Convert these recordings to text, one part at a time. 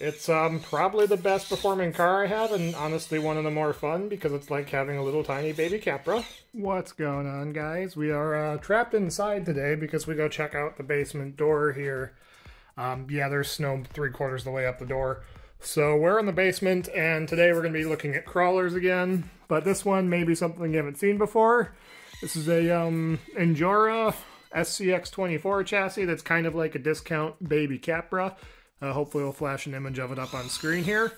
It's probably the best performing car I have, and honestly one of the more fun because it's like having a little tiny baby Capra. What's going on, guys? We are trapped inside today because we go check out the basement door here. Yeah, there's snow 3/4 the way up the door. So we're in the basement, and today we're going to be looking at crawlers again. But this one may be something you haven't seen before. This is a Injora SCX24 chassis that's kind of like a discount baby Capra. Hopefully we'll flash an image of it up on screen here.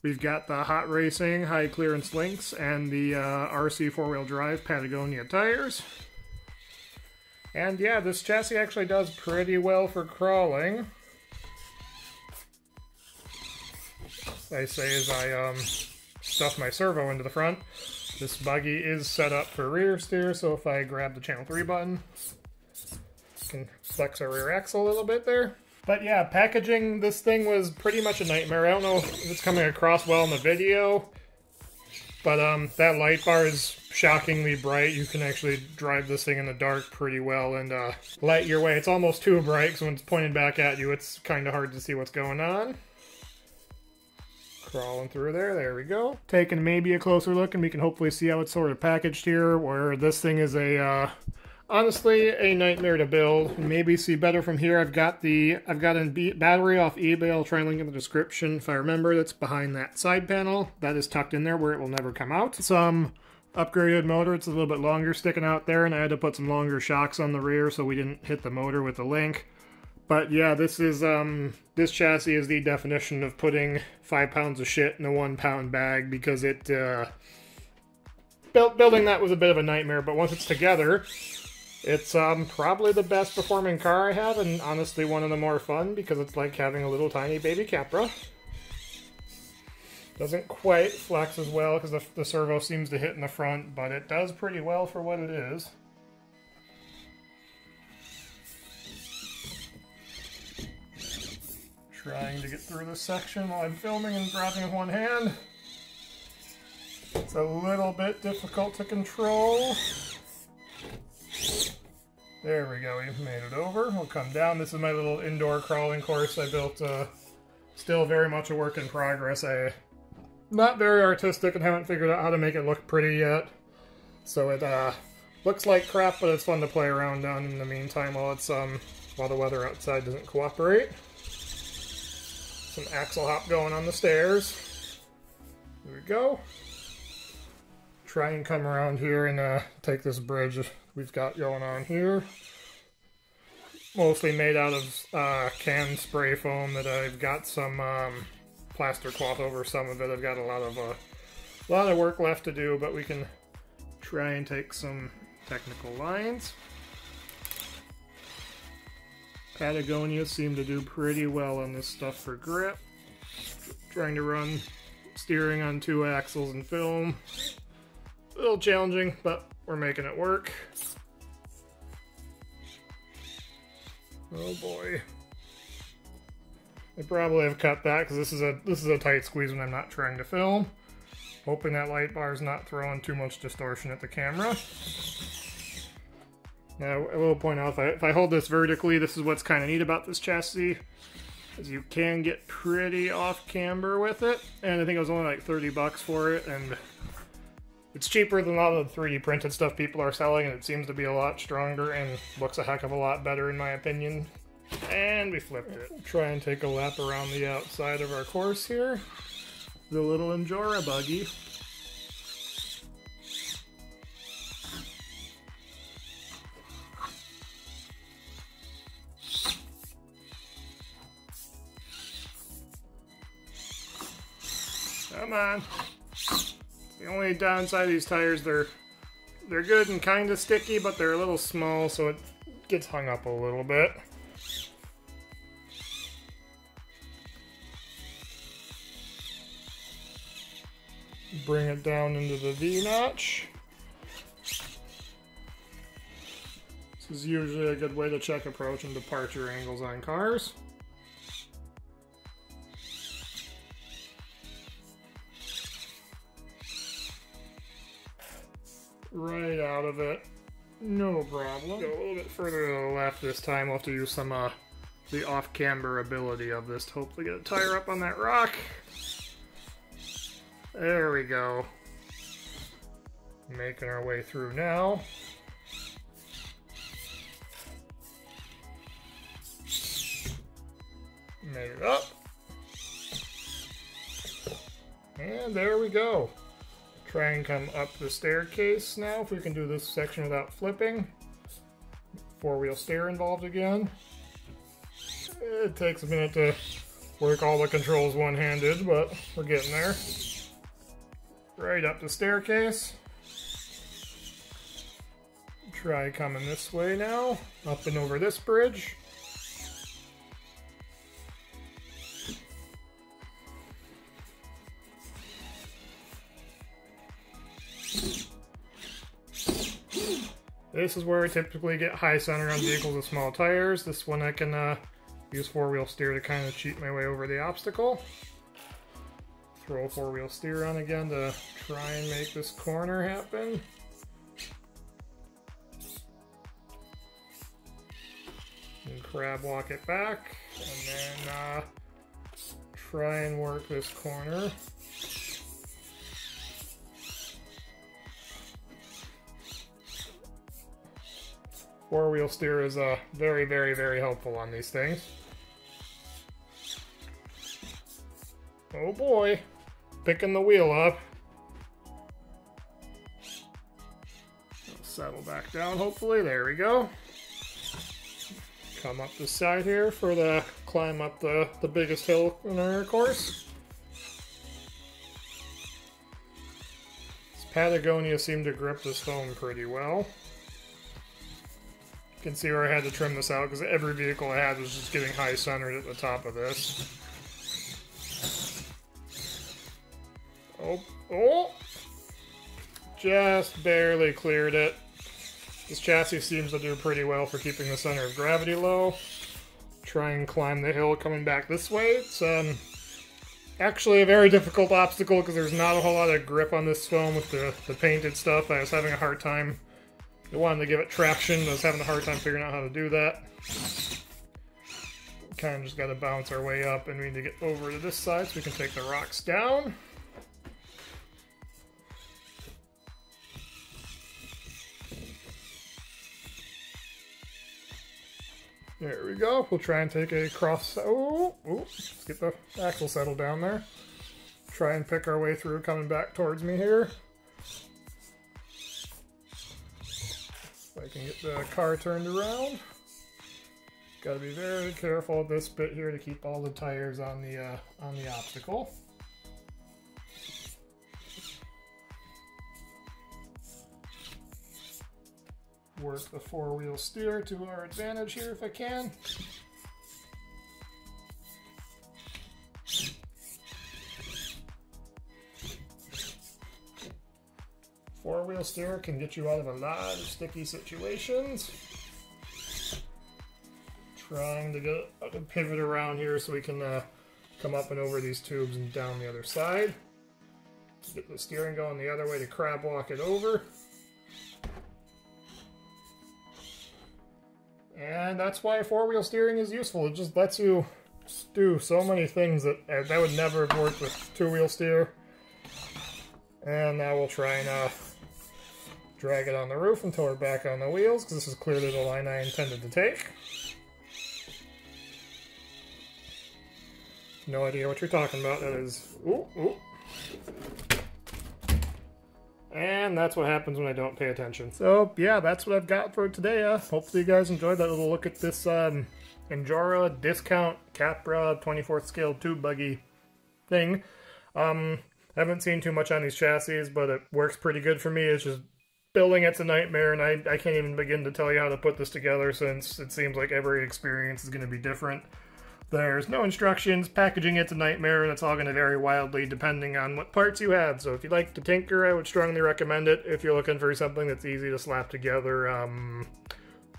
We've got the hot racing high clearance links and the RC 4-wheel drive Patagonia tires. And yeah, this chassis actually does pretty well for crawling. I say as I stuff my servo into the front. This buggy is set up for rear steer, so if I grab the channel 3 button, I can flex our rear axle a little bit there. But yeah, packaging this thing was pretty much a nightmare. I don't know if it's coming across well in the video, but that light bar is shockingly bright. You can actually drive this thing in the dark pretty well and light your way. It's almost too bright, so when it's pointed back at you, it's kind of hard to see what's going on. Crawling through there we go. Taking maybe a closer look, and we can hopefully see how it's sort of packaged here, where this thing is a honestly a nightmare to build. Maybe see better from here. I've got a battery off eBay. I'll try and link in the description if I remember. That's behind that side panel. That is tucked in there where it will never come out. Some upgraded motor. It's a little bit longer sticking out there, and I had to put some longer shocks on the rear so we didn't hit the motor with the link. But yeah, this this chassis is the definition of putting 5 pounds of shit in a 1 pound bag, because it building that was a bit of a nightmare. But once it's together, it's probably the best performing car I have, and honestly one of the more fun because it's like having a little tiny baby Capra. Doesn't quite flex as well because the servo seems to hit in the front, but it does pretty well for what it is. Trying to get through this section while I'm filming and grabbing with one hand. It's a little bit difficult to control. There we go, we made it over. We'll come down. This is my little indoor crawling course I built. Still very much a work in progress. I'm not very artistic and haven't figured out how to make it look pretty yet. So it looks like crap, but it's fun to play around on in the meantime while it's while the weather outside doesn't cooperate. Some axle hop going on the stairs. Here we go. Try and come around here and take this bridge we've got going on here. Mostly made out of canned spray foam that I've got some plaster cloth over some of it. I've got a lot of work left to do, but we can try and take some technical lines. Patagonia seem to do pretty well on this stuff for grip. Trying to run steering on 2 axles in film. A little challenging, but we're making it work. Oh boy. I probably have cut that because this is a tight squeeze when I'm not trying to film. Hoping that light bar is not throwing too much distortion at the camera. Now, I will point out, if I hold this vertically, this is what's kind of neat about this chassis, is you can get pretty off camber with it, and I think it was only like 30 bucks for it, and it's cheaper than a lot of the 3D printed stuff people are selling, and it seems to be a lot stronger and looks a heck of a lot better in my opinion. And we flipped it. Try and take a lap around the outside of our course here. The little Injora buggy. Come on. The only downside of these tires, they're good and kind of sticky, but they're a little small, so it gets hung up a little bit. Bring it down into the V-notch. This is usually a good way to check approach and departure angles on cars. Right out of it. No problem. Go a little bit further to the left this time. We'll have to use some the off-camber ability of this to hopefully get a tire up on that rock. There we go. Making our way through now. Made it up. And there we go. Try and come up the staircase now, if we can do this section without flipping. Four-wheel steer involved again. It takes a minute to work all the controls one-handed, but we're getting there. Right up the staircase. Try coming this way now, up and over this bridge. This is where I typically get high center on vehicles with small tires. This one I can use four-wheel steer to kind of cheat my way over the obstacle. Throw four-wheel steer on again to try and make this corner happen. And crab walk it back, and then try and work this corner. Four-wheel steer is very, very, very helpful on these things. Oh boy, picking the wheel up. Settle back down, hopefully. There we go. Come up the side here for the climb up the biggest hill in our course. This Patagonia seemed to grip this foam pretty well. You can see where I had to trim this out because every vehicle I had was just getting high centered at the top of this. Oh! Just barely cleared it. This chassis seems to do pretty well for keeping the center of gravity low. Try and climb the hill coming back this way. It's actually a very difficult obstacle because there's not a whole lot of grip on this foam with the painted stuff. I was having a hard time. I wanted to give it traction, but I was having a hard time figuring out how to do that. Kind of just got to bounce our way up, and we need to get over to this side so we can take the rocks down. There we go. We'll try and take a cross. Oh, let's get the axle settled down there. Try and pick our way through, coming back towards me here. If I can get the car turned around. Got to be very careful at this bit here to keep all the tires on the obstacle. Work the four-wheel steer to our advantage here if I can. Four-wheel steer can get you out of a lot of sticky situations. Trying to get a pivot around here so we can come up and over these tubes and down the other side. Get the steering going the other way to crab walk it over. And that's why four-wheel steering is useful. It just lets you do so many things that would never have worked with two-wheel steer. And now we'll try and drag it on the roof until we're back on the wheels, because this is clearly the line I intended to take. No idea what you're talking about. That is... Ooh, ooh. And that's what happens when I don't pay attention. So, yeah, that's what I've got for today. Hopefully you guys enjoyed that little look at this Injora discount Capra 24th scale tube buggy thing. Haven't seen too much on these chassis, but it works pretty good for me. It's just building it's a nightmare, and I can't even begin to tell you how to put this together since it seems like every experience is going to be different. There's no instructions, packaging it's a nightmare, and it's all going to vary wildly depending on what parts you have. So if you'd like to tinker, I would strongly recommend it. If you're looking for something that's easy to slap together,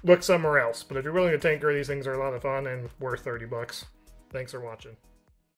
look somewhere else. But if you're willing to tinker, these things are a lot of fun and worth 30 bucks. Thanks for watching.